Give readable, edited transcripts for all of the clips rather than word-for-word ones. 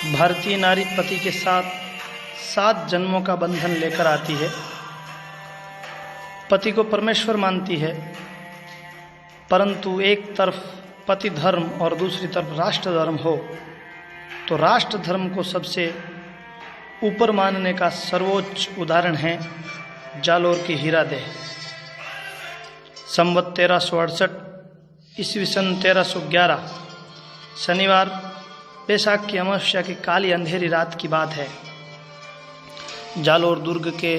भारतीय नारी पति के साथ 7 जन्मों का बंधन लेकर आती है। पति को परमेश्वर मानती है, परंतु एक तरफ पति धर्म और दूसरी तरफ राष्ट्र धर्म हो तो राष्ट्र धर्म को सबसे ऊपर मानने का सर्वोच्च उदाहरण है जालोर की हीरादेह। संवत 1368 ईस्वी सन 1311 शनिवार बैसाख की अमावस्या की काली अंधेरी रात की बात है। जालोर दुर्ग के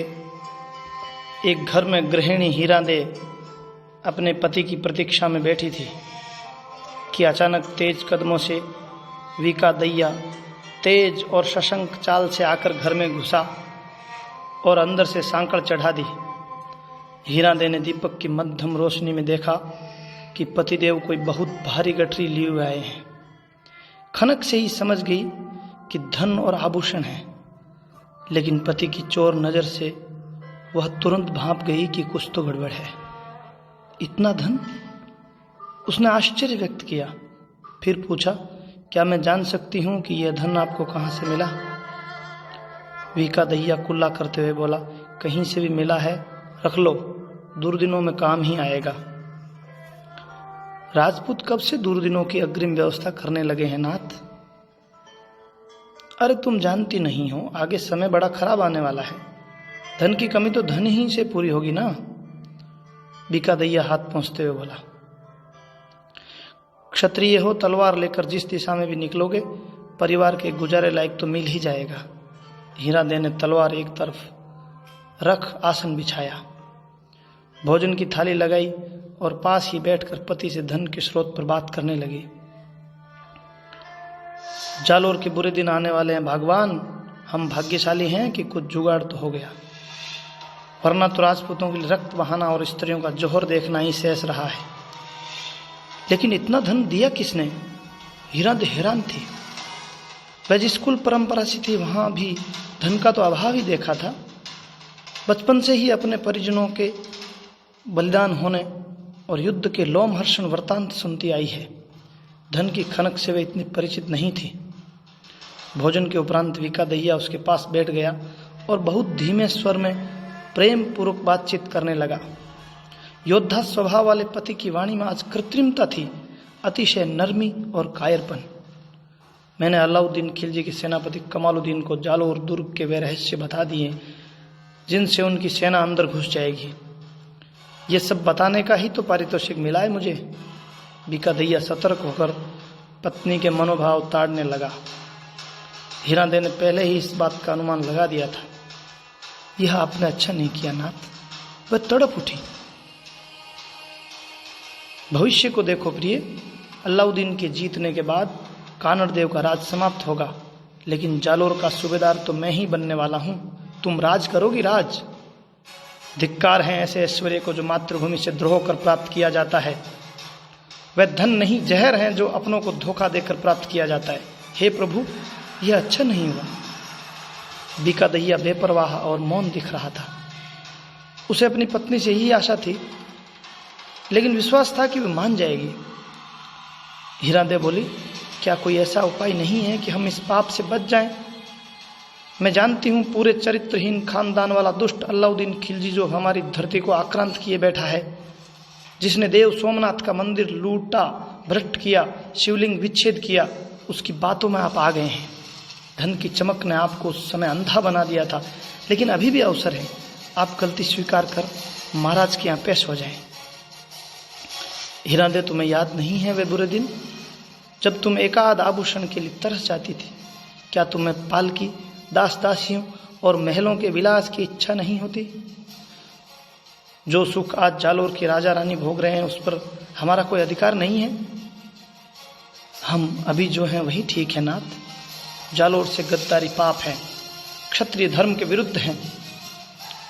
एक घर में गृहिणी हीरादेह अपने पति की प्रतीक्षा में बैठी थी कि अचानक तेज कदमों से वीका दैया तेज और सशंक चाल से आकर घर में घुसा और अंदर से सांकड़ चढ़ा दी। हीरादेह ने दीपक की मध्यम रोशनी में देखा कि पतिदेव कोई बहुत भारी गठरी लिए हुए आए हैं। खनक से ही समझ गई कि धन और आभूषण है, लेकिन पति की चोर नज़र से वह तुरंत भांप गई कि कुछ तो गड़बड़ है। इतना धन? उसने आश्चर्य व्यक्त किया। फिर पूछा, क्या मैं जान सकती हूँ कि यह धन आपको कहाँ से मिला? वीका दैया कुल्ला करते हुए बोला, कहीं से भी मिला है, रख लो, दुर्दिनों में काम ही आएगा। राजपूत कब से दुर्दिनों की अग्रिम व्यवस्था करने लगे हैं नाथ? अरे तुम जानती नहीं हो, आगे समय बड़ा खराब आने वाला है। धन की कमी तो धन ही से पूरी होगी ना। बीका दैया हाथ पहुंचते हुए बोला, क्षत्रिय हो, तलवार लेकर जिस दिशा में भी निकलोगे परिवार के गुजारे लायक तो मिल ही जाएगा। हीरादेह ने तलवार एक तरफ रख आसन बिछाया, भोजन की थाली लगाई और पास ही बैठकर पति से धन के स्रोत पर बात करने लगी। जालोर के बुरे दिन आने वाले हैं भगवान, हम भाग्यशाली हैं कि कुछ जुगाड़ तो हो गया, वरना तो राजपूतों के लिए रक्त बहाना और स्त्रियों का जोहर देखना ही शेष रहा है। लेकिन इतना धन दिया किसने? हीरादेह हैरान थी। वह जिस कुल परंपरा से थी वहां भी धन का तो अभाव ही देखा था। बचपन से ही अपने परिजनों के बलिदान होने और युद्ध के लोमहर्षण वृत्तांत सुनती आई है। धन की खनक से वे इतनी परिचित नहीं थी। भोजन के उपरांत वीका दैया उसके पास बैठ गया और बहुत धीमे स्वर में प्रेम पूर्वक बातचीत करने लगा। योद्धा स्वभाव वाले पति की वाणी में आज कृत्रिमता थी, अतिशय नरमी और कायरपन। मैंने अलाउद्दीन खिलजी के सेनापति कमालुद्दीन को जालोर दुर्ग के वे रहस्य बता दिए जिनसे उनकी सेना अंदर घुस जाएगी। ये सब बताने का ही तो पारितोषिक मिला है मुझे। बीका दैया सतर्क होकर पत्नी के मनोभाव ताड़ने लगा। हीरादेह ने पहले ही इस बात का अनुमान लगा दिया था। यह आपने अच्छा नहीं किया नाथ। वह तड़प उठी। भविष्य को देखो प्रिय, अलाउद्दीन के जीतने के बाद कानड़देव का राज समाप्त होगा, लेकिन जालोर का सूबेदार तो मैं ही बनने वाला हूं। तुम राज करोगी राज। धिक्कार है ऐसे ऐश्वर्य को जो मातृभूमि से द्रोह कर प्राप्त किया जाता है। वह धन नहीं, जहर है जो अपनों को धोखा देकर प्राप्त किया जाता है। हे प्रभु, यह अच्छा नहीं हुआ। बीका दैया बेपरवाह और मौन दिख रहा था। उसे अपनी पत्नी से यही आशा थी, लेकिन विश्वास था कि वह मान जाएगी। हीरादेह बोली, क्या कोई ऐसा उपाय नहीं है कि हम इस पाप से बच जाएं? मैं जानती हूं पूरे चरित्रहीन खानदान वाला दुष्ट अलाउद्दीन खिलजी जो हमारी धरती को आक्रांत किए बैठा है, जिसने देव सोमनाथ का मंदिर लूटा, भ्रष्ट किया, शिवलिंग विच्छेद किया, उसकी बातों में आप आ गए हैं। धन की चमक ने आपको उस समय अंधा बना दिया था, लेकिन अभी भी अवसर है। आप गलती स्वीकार कर महाराज के यहाँ पेश हो जाएं। हीरादेह, तुम्हें याद नहीं है वे बुरे दिन जब तुम एकाध आभूषण के लिए तरस जाती थी? क्या तुम्हें पालकी, दास दासियों और महलों के विलास की इच्छा नहीं होती? जो सुख आज जालोर के राजा रानी भोग रहे हैं उस पर हमारा कोई अधिकार नहीं है। हम अभी जो हैं वही ठीक है नाथ। जालोर से गद्दारी पाप है, क्षत्रिय धर्म के विरुद्ध हैं।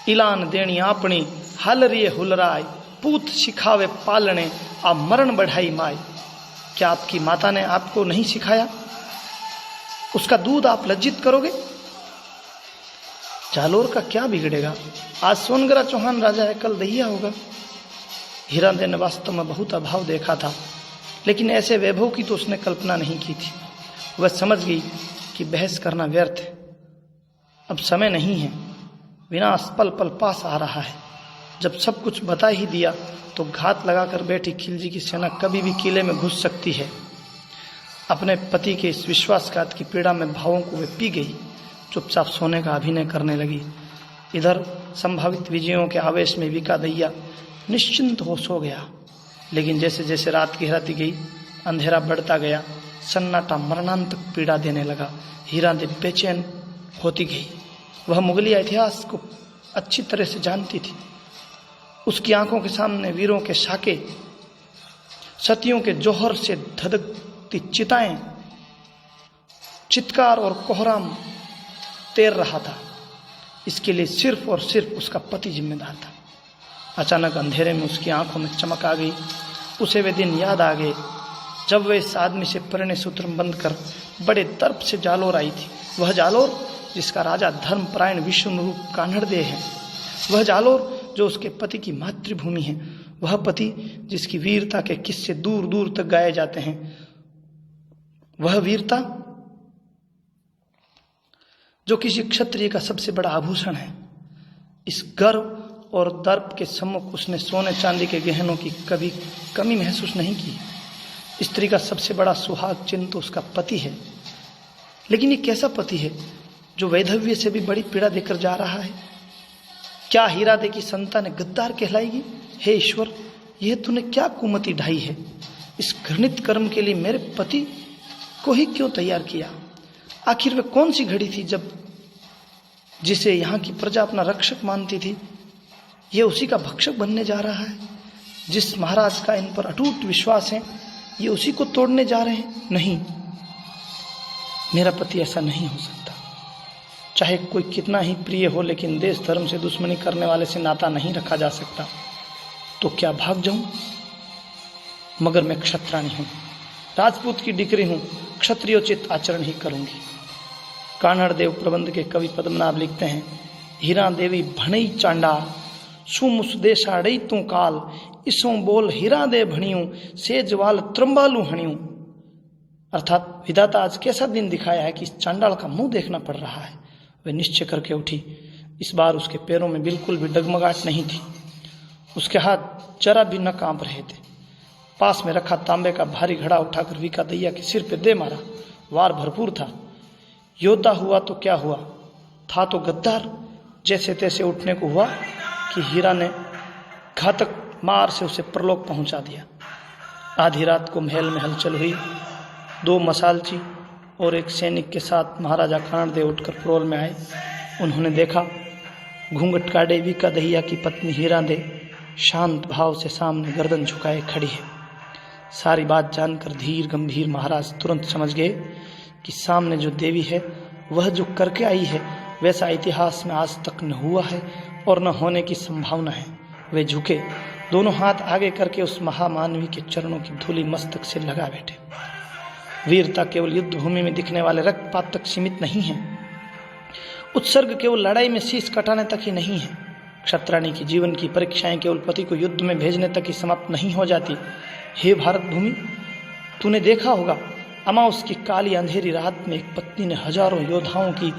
इलान देणी आपणी हालरिये हुलराय, पूत सिखावे पालने आ मरण बढ़ाई माई। क्या आपकी माता ने आपको नहीं सिखाया? उसका दूध आप लज्जित करोगे? जालोर का क्या बिगड़ेगा? आज सोनगरा चौहान राजा है, कल दैया होगा। हीरादेह ने वास्तव में बहुत अभाव देखा था, लेकिन ऐसे वैभव की तो उसने कल्पना नहीं की थी। वह समझ गई इसकी बहस करना व्यर्थ है। अब समय नहीं है, विनाश पल पल पास आ रहा है। जब सब कुछ बता ही दिया तो घात लगाकर बैठी खिलजी की सेना कभी भी किले में घुस सकती है। अपने पति के इस विश्वासघात की पीड़ा में भावों को वे पी गई, चुपचाप सोने का अभिनय करने लगी। इधर संभावित विजयों के आवेश में विकादैया निश्चिंत हो सो गया। लेकिन जैसे जैसे रात गहराती गई, अंधेरा बढ़ता गया, सन्नाटा मरणांतक पीड़ा देने लगा। हीरादेवी बेचैन होती गई। वह मुगलिया इतिहास को अच्छी तरह से जानती थी। उसकी आंखों के सामने वीरों के साके, सतियों के जौहर से धधकती चिताएं, चित्कार और कोहराम तैर रहा था। इसके लिए सिर्फ और सिर्फ उसका पति जिम्मेदार था। अचानक अंधेरे में उसकी आंखों में चमक आ गई। उसे वे दिन याद आ गए जब वह इस आदमी से परिणय सूत्र बंद कर बड़े दर्प से जालोर आई थी। वह जालोर जिसका राजा धर्मपरायण विष्णु रूप कान्हड़देव है। वह जालोर जो उसके पति की मातृभूमि है। वह पति जिसकी वीरता के किस्से दूर दूर तक गाए जाते हैं। वह वीरता जो किसी क्षत्रिय का सबसे बड़ा आभूषण है। इस गर्व और दर्प के सम्मुख उसने सोने चांदी के गहनों की कभी कमी महसूस नहीं की। स्त्री का सबसे बड़ा सुहाग चिन्ह तो उसका पति है। लेकिन ये कैसा पति है जो वैधव्य से भी बड़ी पीड़ा देकर जा रहा है? क्या हीरादेवी की संतान गद्दार कहलाएगी? हे ईश्वर, यह तूने क्या कुमति ढाई है? इस घृणित कर्म के लिए मेरे पति को ही क्यों तैयार किया? आखिर वे कौन सी घड़ी थी जब जिसे यहाँ की प्रजा अपना रक्षक मानती थी, यह उसी का भक्षक बनने जा रहा है। जिस महाराज का इन पर अटूट विश्वास है, ये उसी को तोड़ने जा रहे हैं। नहीं, मेरा पति ऐसा नहीं हो सकता। चाहे कोई कितना ही प्रिय हो, लेकिन देश धर्म से दुश्मनी करने वाले से नाता नहीं रखा जा सकता। तो क्या भाग जाऊं? मगर मैं क्षत्राणी हूं, राजपूत की डिकरी हूं, क्षत्रियोचित आचरण ही करूंगी। कान्हड़देव प्रबंध के कवि पद्मनाभ लिखते हैं, हीरा देवी भणई चांडार सुमुस देशाड़ई तू काल इसों बोल हीरा दे भणियों सेजवाल त्रंबालू हणियों। अर्थात विधाता आज कैसा दिन दिखाया है कि इस चांडाल का मुंह देखना पड़ रहा है। वे निश्चय करके उठी। इस बार उसके पैरों में बिल्कुल भी डगमगाहट नहीं थी। उसके हाथ जरा भी न कांप रहे थे। पास में रखा तांबे का भारी घड़ा उठाकर विकादैया के सिर पे दे मारा। वार भरपूर था। योद्धा हुआ तो क्या हुआ, था तो गद्दार। जैसे तैसे उठने को हुआ कि हीरा ने घातक मार से उसे परलोक पहुंचा दिया। आधी रात को महल में हलचल हुई। 2 मसालची और एक सैनिक के साथ महाराजा कान्हड़देव उठकर प्रोल में आए। उन्होंने देखा घूंघट काटे विकादैया की पत्नी हीरादेवी शांत भाव से सामने गर्दन झुकाए खड़ी है। सारी बात जानकर धीर गंभीर महाराज तुरंत समझ गए कि सामने जो देवी है वह जो करके आई है वैसा इतिहास में आज तक न हुआ है और न होने की संभावना है। वे झुके, दोनों हाथ आगे करके उस महामानवी के चरणों की धूली मस्तक से लगा बैठे। वीरता केवल युद्ध भूमि में दिखने वाले रक्तपात तक सीमित नहीं है। उत्सर्ग केवल लड़ाई में शीश कटाने तक ही नहीं है। क्षत्राणी की जीवन की परीक्षाएं केवल पति को युद्ध में भेजने तक ही समाप्त नहीं हो जाती। हे भारत भूमि, तूने देखा होगा अमावस की काली अंधेरी रात में एक पत्नी ने हजारों योद्धाओं की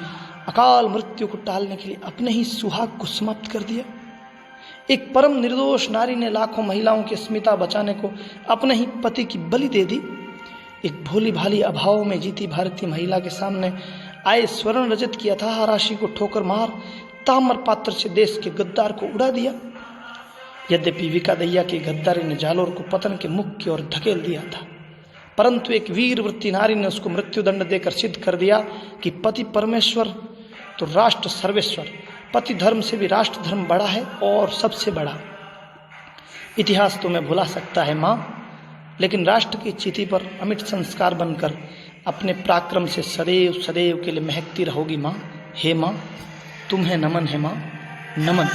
अकाल मृत्यु को टालने के लिए अपने ही सुहाग को समाप्त कर दिया। एक परम निर्दोष नारी ने लाखों महिलाओं की अस्मिता बचाने को अपने ही पति की बलि दे दी। एक भोली भाली अभाव में जीती भारतीय महिला के सामने आए स्वर्ण रजत की अथाह राशि को ठोकर मार ताम्र पात्र से देश के गद्दार को उड़ा दिया। यद्यपि विकादैया की गद्दारी ने जालोर को पतन के मुख की ओर धकेल दिया था, परंतु एक वीर वृत्ति नारी ने उसको मृत्युदंड देकर सिद्ध कर दिया कि पति परमेश्वर तो राष्ट्र सर्वेश्वर। पति धर्म से भी राष्ट्र धर्म बड़ा है और सबसे बड़ा। इतिहास तुम्हें भुला सकता है माँ, लेकिन राष्ट्र की चिति पर अमिट संस्कार बनकर अपने पराक्रम से सदैव सदैव के लिए महकती रहोगी माँ। हे माँ, तुम्हें नमन है माँ, नमन।